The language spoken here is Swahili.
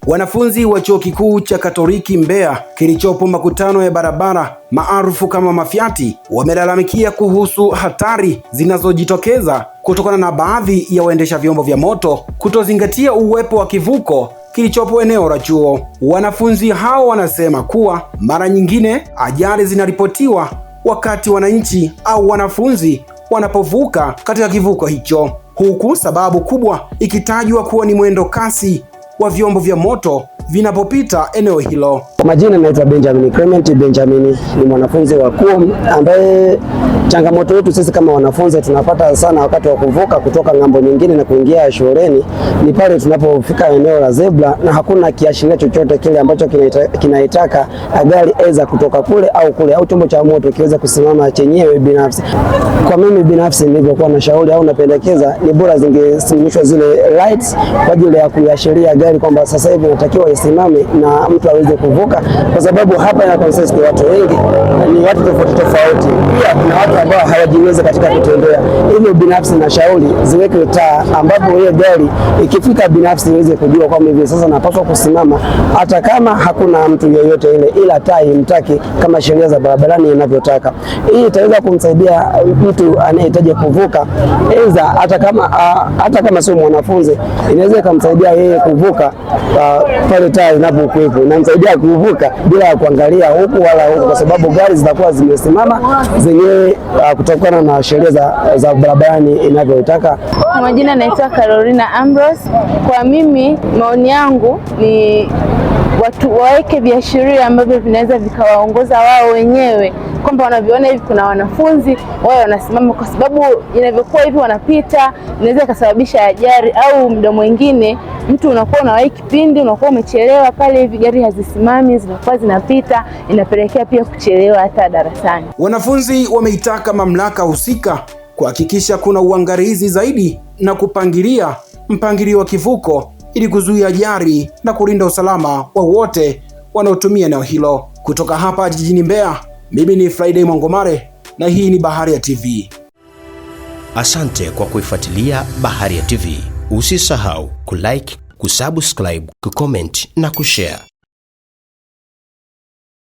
Wanafunzi wa Chuo Kikuu cha Katoliki Mbeya kilichopo Makutano ya barabara maarufu kama Mafyati wamelalamikia kuhusu hatari zinazojitokeza kutokana na baadhi ya waendesha vyombo vya moto kutozingatia uwepo wa kivuko kilichopo eneo la chuo. Wanafunzi hao wanasema kuwa mara nyingine ajali zinaripotiwa wakati wananchi au wanafunzi wanapovuka katika kivuko hicho, huku sababu kubwa ikitajwa kuwa ni mwendo kasi wa vyombo vya moto vinapopita eneo hilo. Kwa majina naitwa Benjamin Clement Benjamin, ni mwanafunzi wa KUOM ambaye changamoto yetu sisi kama wanafunzi tunapata sana wakati wa kuvuka kutoka ng'ambo nyingine na kuingia shuleni ni pale tunapofika eneo la zebra na hakuna kiashiria chochote kile ambacho kinaitaka gari eza kutoka kule au chombo cha moto kiweze kusimama chenyewe binafsi. Kwa mimi binafsi nilivyokuwa na shauri au napendekeza ni bora zingesimamishwa zile lights kwa ajili ya kuashiria gari kwamba sasa hivi inatakiwa isimame na mtu aweze kuvuka, kwa sababu hapa ina consist watu wengi, ni watu tofauti. Pia kuna watu ambao hawajiweza katika kutembea. Hivyo binafsi na shauri ziweke taa ambapo ile gari ikifika binafsi iweze kujua kwamba hivi sasa napaswa kusimama hata kama hakuna mtu yeyote ile, ila taa imtaki kama sheria za barabarani inavyotaka. Hii itaweza kumsaidia mtu anayehitaji kuvuka, aidha hata kama sio mwanafunzi, inaweza kumsaidia yeye kuvuka pale taa inapokuwepo, inamsaidia kuvuka bila kuangalia huku wala huku, kwa sababu gari zitakuwa zimesimama zenyewe kutokana na sheria za barabarani inavyotaka. Kwa majina naitwa Carolina Ambrose. Kwa mimi maoni yangu ni watu waweke viashiria ambavyo vinaweza vikawaongoza wao wenyewe, kwamba wanaviona hivi kuna wanafunzi wao wanasimama, kwa sababu inavyokuwa hivi wanapita inaweza kusababisha ajali, au muda mwingine mtu unakuwa unawahi kipindi unakuwa umechelewa pale, hivi gari hazisimami zinakuwa zinapita, inapelekea pia kuchelewa hata darasani. Wanafunzi wameitaka mamlaka husika kuhakikisha kuna uangalizi zaidi na kupangilia mpangilio wa kivuko ili kuzuia ajali na kulinda usalama wa wote wanaotumia eneo hilo. Kutoka hapa jijini Mbeya, mimi ni Friday Mwangomare na hii ni Baharia TV. Asante kwa kuifuatilia Baharia TV. Usisahau kulike, kusubscribe, kucomment na kushare.